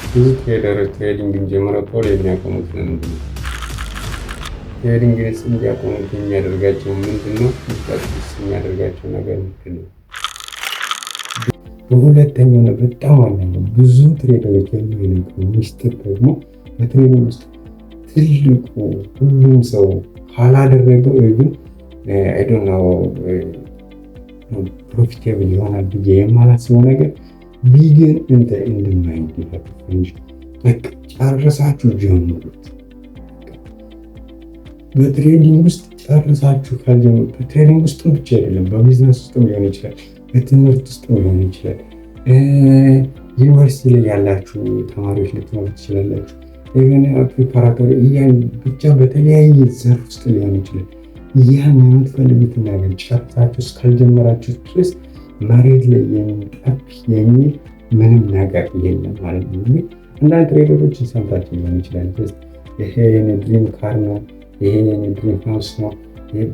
ብዙ ትሬደሮች ትሬዲንግን ጀምረው ቶሎ የሚያቆሙት ለምንድን ነው? ትሬዲንግን እንዲያቆሙት የሚያደርጋቸው ምንድን ነው? የሚያደርጋቸው ነገር ምንድን ነው? በሁለተኛው ነው በጣም ዋናው ብዙ ትሬደሮች የሚነግሩ ሚስጥር ደግሞ በትሬዲንግ ውስጥ ትልቁ ሁሉም ሰው ካላደረገው ግን ፕሮፊቴብል ይሆናል ብዬ የማላስበው ነገር ቢግን እንደ ኢንድማይንድ ይፈጥራል እንጂ በቃ ጨርሳችሁ ጀምሩት። በትሬዲንግ ውስጥ ጨርሳችሁ ካልጀመሩ በትሬዲንግ ውስጥ ብቻ አይደለም፣ በቢዝነስ ውስጥ ሊሆን ይችላል፣ በትምህርት ውስጥ ሊሆን ይችላል። ዩኒቨርሲቲ ላይ ያላችሁ ተማሪዎች ልትኖሩ ትችላላችሁ። ፕሪፓራቶሪ ብቻ በተለያየ ዘርፍ ውስጥ ሊሆን ይችላል። ያን የምትፈልጉትን ነገር ጨርሳችሁ እስካልጀመራችሁ ድረስ መሬት ላይ የሚጠብ የሚል ምንም ነገር የለም ማለት ነው። አንዳንድ ትሬደሮችን ሰምታችሁ ሊሆን ይችላል። ይሄ የኔ ድሪም ካር ነው፣ ይሄ የኔ ድሪም ሃውስ ነው፣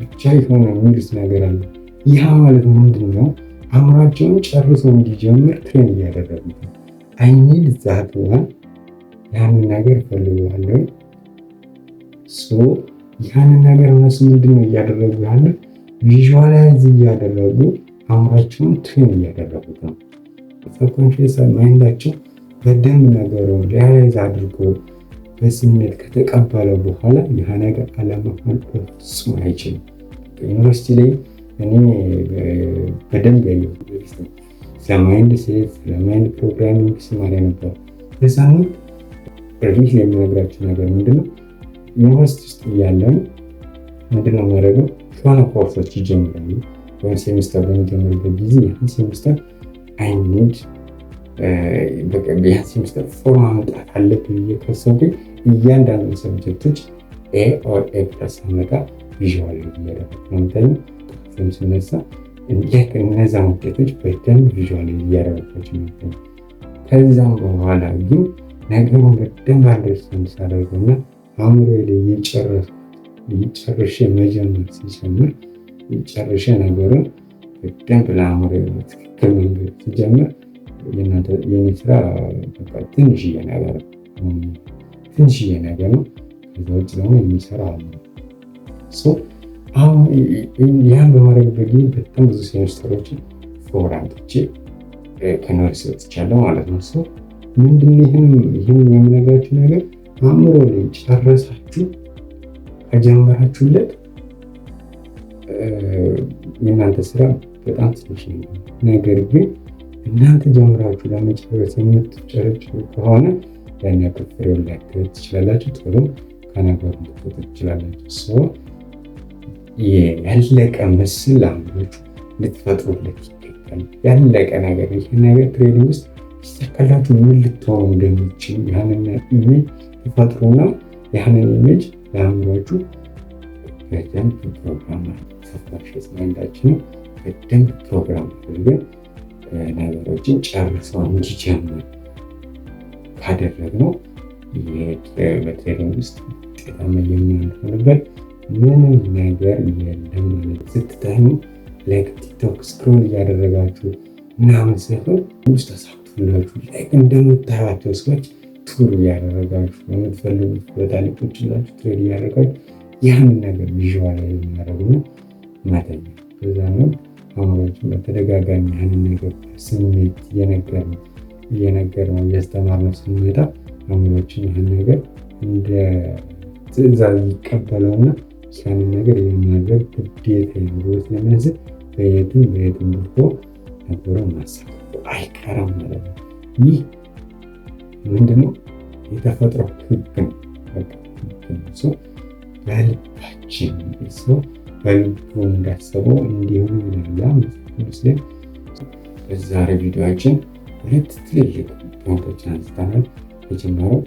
ብቻ የሆነ የሚሉት ነገር አለ። ያ ማለት ምንድን ነው? አእምሯቸውን ጨርሶ እንዲጀምር ትሬን እያደረጉት ነው። አይኒድ ዛት ያንን ነገር ፈልገዋለሁ። ያንን ነገር እነሱ ምንድን ነው እያደረጉ ያለ? ቪዥዋላይዝ እያደረጉ አእምሯቸውን ትሬን እያደረጉት ነው። ሰብኮንሽስ ማይንዳቸው በደንብ ነገሩን ሪያላይዝ አድርጎ በስሜት ከተቀበለ በኋላ ያ ነገር አለመሆን በፍጹም አይችልም። ዩኒቨርሲቲ ላይ እኔ በደንብ ያየሁት ስለማይንድ ሴት ስለማይንድ ፕሮግራሚንግ ስማር ነበር። በዛን ወቅት የሚነግራቸው ነገር ምንድነው? ዩኒቨርሲቲ ውስጥ እያለን ምንድነው የሚያደርገው? የሆነ ኮርሶች ይጀምራሉ። ወይም ሴሚስተር በሚጀምርበት ጊዜ ያን ሴሚስተር አይኒድ ያን ሴሚስተር ፎርም ማምጣት አለብኝ ብዬ ካሰብኩኝ እያንዳንዱ ሰብጀክቶች ኤ ኦር ኤ ፕለስ አመጣ ቪዥዋል እያደረኩ ነው የምታየው። ስነሳ እነዛ ውጤቶች በደንብ ቪዥዋል እያደረጓቸው ነው። ከዛም በኋላ ግን ነገሩን በደንብ አንደርስታንድ ሳደርገውና አእምሮ ላይ የጨርሼ መጀመር ሲጀምር የጨርሼ ነገሩን በደንብ ለአእምሮ ትክክል መንገድ ሲጀምር የኔ ስራ ትንሽዬ ነገር ነው። ከዛ ውጭ ደግሞ የሚሰራ አለ። አሁን ያን በማድረግበት ጊዜ በጣም ብዙ ሴሚስተሮችን ፎር አምጥቼ ከዩኒቨርሲቲ ወጥቻለሁ ማለት ነው። ምንድን ይህን የምነግራችሁ ነገር አእምሮ ላይ ጨረሳችሁ ከጀመራችሁለት የእናንተ ስራ በጣም ትንሽ ነው። ነገር ግን እናንተ ጀምራችሁ ለመጨረስ የምትጨረጭሩ ከሆነ ያን ያክል ፍሬው ላታዩ ትችላላችሁ። ቶሎ ከነገሩ ልትወጡ ትችላላችሁ። ያለቀ ምስል አእምሯችሁ ልትፈጥሩለት ይገባል። ያለቀ ነገር ይህ ነገር ትሬዲንግ ውስጥ ሲተካላችሁ ምን ልትሆኑ እንደሚችል ያንን ኢሜጅ ይፈጥሩና ያንን ኢሜጅ ለአእምሯችሁ በደንብ ፕሮግራም ሰብኮንሽስ ማይንዳችንን በደንብ ፕሮግራም አድርገን ነገሮችን ጨርሰው እንዲጀምር ካደረግነው በትሬዲንግ ውስጥ ውጤታማ የምንሆንበት ምንም ነገር የለም ማለት። ስትተኙ ላይክ ቲክቶክ ስክሮል እያደረጋችሁ ምናምን ሳይሆን ውስጥ ተሳክቶላችሁ ላይክ እንደምታዩቸው ሰዎች ቱር እያደረጋችሁ የምትፈልጉት ቦታ ላይ ቁጭ ብላችሁ ትሬድ እያደረጋችሁ ያንን ነገር ቪዥዋላይዝ ማድረግና መተኛ። በዛ ነው አእምሯችን በተደጋጋሚ ያንን ነገር ስሜት እየነገርነው እያስተማርነው ስንመጣ አእምሯችን ያንን ነገር እንደ ትዕዛዝ ይቀበለውና ያንን ነገር የማድረግ ግዴታ ብሎ ስለሚያስብ በየትም ብርቶ ነገሩን ማሳካቱ አይቀርም ማለት ነው። ይህ ምንድነው? የተፈጥሮ ህግ ነው። ሰው በልባችን ሰው በልቡ እንዳሰበው እንዲሆኑ ይላል መጽሐፍ ቅዱስ ላይ። በዛሬ ቪዲዮአችን ሁለት ትልልቅ ፖይንቶችን አንስተናል። የጀመረው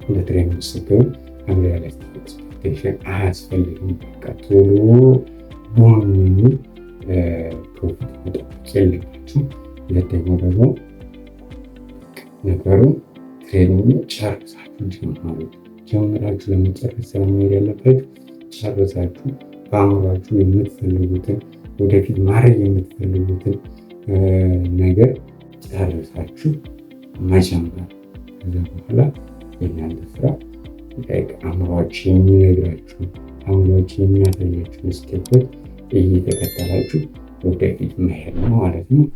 በትሬኒንግ ስትገቡ አንሪያሊስቲክ ኤክስፔክቴሽን አያስፈልግም። በቃ ቶሎ ቡም የሚል ፕሮፊት መጠበቅ የለባችሁም። ሁለተኛው ደግሞ ነገሩን ትሬኒንግን ጨርሳችሁ ጀምሩ። ጀምራችሁ ለመጨረስ ስለመሄድ ያለባችሁ ጨርሳችሁ በአእምሯችሁ የምትፈልጉትን ወደፊት ማድረግ የምትፈልጉትን ነገር ጨርሳችሁ መጀመር። ከዛ በኋላ የእናንተ ስራ አእምሯችሁ የሚነግራችሁን አእምሯችሁ የሚያሳያችሁን ስቴፖች እየተከተላችሁ ወደፊት መሄድ ነው ማለት ነው።